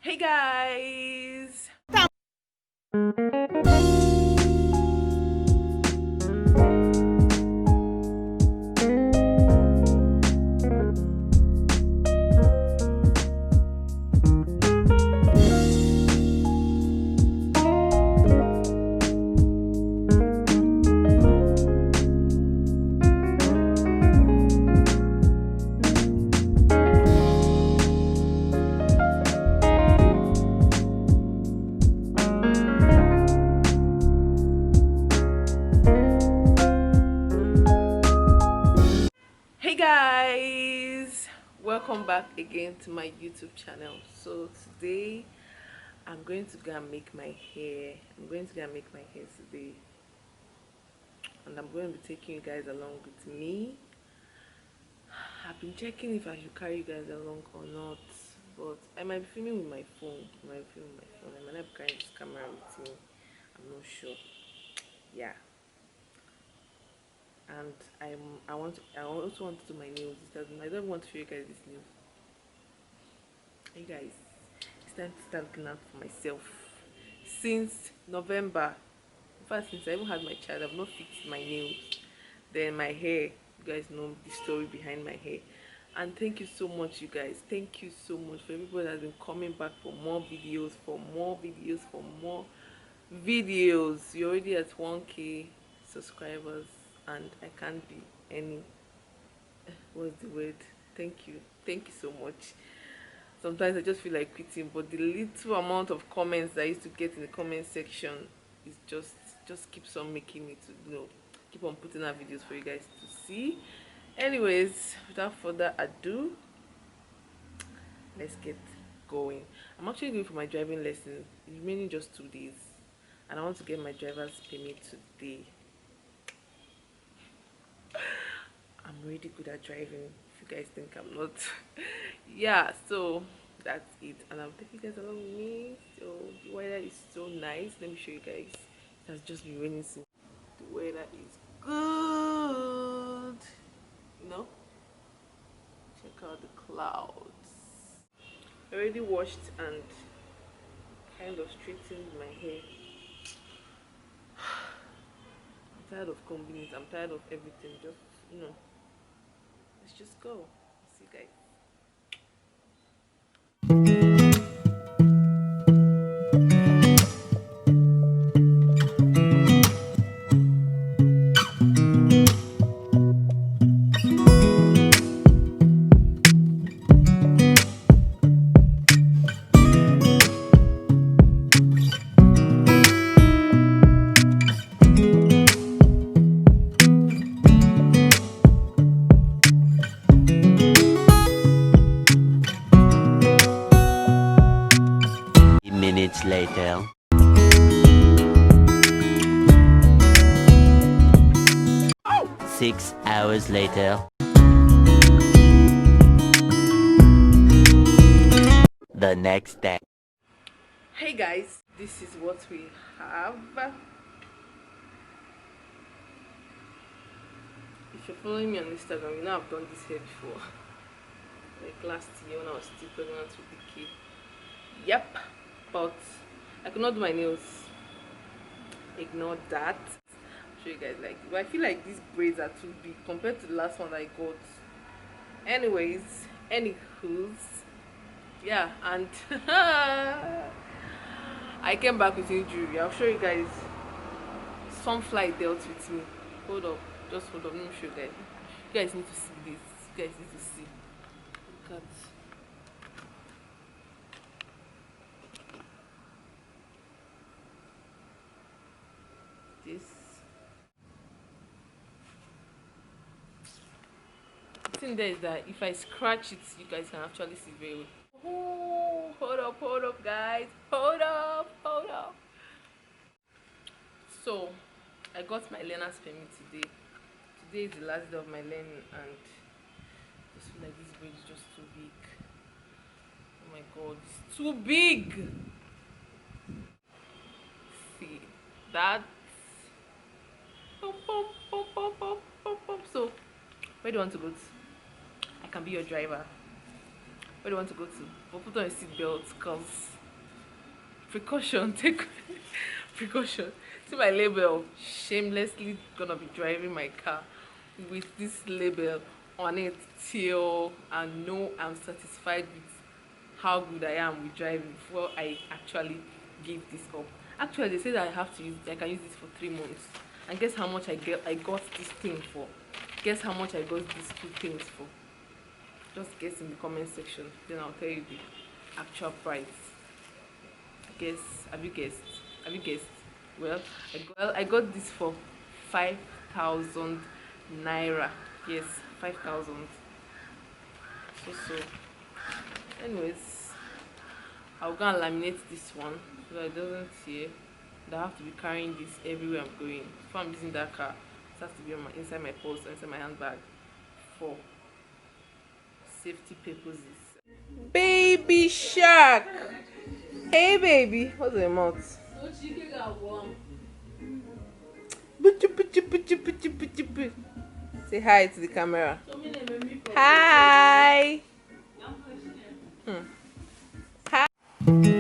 Hey guys! Hey guys! Welcome back again to my YouTube channel. So today I'm going to go and make my hair. Today, and I'm going to be taking you guys along with me. I've been checking if I should carry you guys along or not, but I might be filming with my phone. I might not be carrying this camera with me. I'm not sure. Yeah. And I also want to do my nails. I don't want to show you guys this nails. Hey guys, it's time to start looking out for myself. Since November, in fact, since I even had my child, I've not fixed my nails. Then my hair, you guys know the story behind my hair. And thank you so much, you guys. Thank you so much for everybody that's been coming back for more videos, You're already at 1K subscribers, and I can't be any. What's the word? Thank you so much. Sometimes I just feel like quitting, but the little amount of comments that I used to get in the comment section is just keeps on making me to keep on putting out videos for you guys to see. Anyways, without further ado, let's get going. I'm actually going for my driving lesson. It's remaining just 2 days, and I want to get my driver's permit today. I'm really good at driving, if you guys think I'm not. Yeah, so that's it, and I'll take you guys along with me. So the weather is so nice. Let me show you guys. It has just been raining since. The weather is good, check out the clouds. I already washed and kind of straightened my hair. I'm tired of combing it. I'm tired of everything. Just let's just go. See you guys. 3 minutes later. 6 hours later. The next day. Hey guys, this is what we have. If you're following me on Instagram, you know I've done this hair before. Like last year when I was still pregnant with the kid. Yep, but I could not do my nails. Ignore that. I'll show you guys but I feel like these braids are too big compared to the last one that I got. Anyways, anywho's, yeah, and I came back with injury. I'll show you guys. Some fly dealt with me. Hold up, just hold up. Let me show you guys. You guys need to see this. You guys need to see. Look at this. The thing there is that if I scratch it, you guys can actually see very well. Oh, hold up, guys. Hold up. So, I got my learner's permit today. Today is the last day of my learning, and I just feel like this braid is just too big. Oh my god, it's too big. See that? So, where do you want to go to? I can be your driver. Where do you want to go to? But put on a seatbelt, because precaution. Take precaution. See my label. Shamelessly gonna be driving my car with this label on it till I know I'm satisfied with how good I am with driving before I actually give this up. Actually, they say that I can use this for 3 months. And guess how much I got this thing for? Guess how much I got these two things for? Just guess in the comment section, then I'll tell you the actual price. Guess, have you guessed? Have you guessed? Well, I got this for 5,000 naira. Yes, 5,000. So anyways, I'll go and laminate this one so that it doesn't tear. I have to be carrying this everywhere I'm going. If I'm using that car, it has to be on inside my purse or inside my handbag for safety purposes. Baby shark! Hey baby, what's the mouth? Say hi to the camera. Hi! Hi!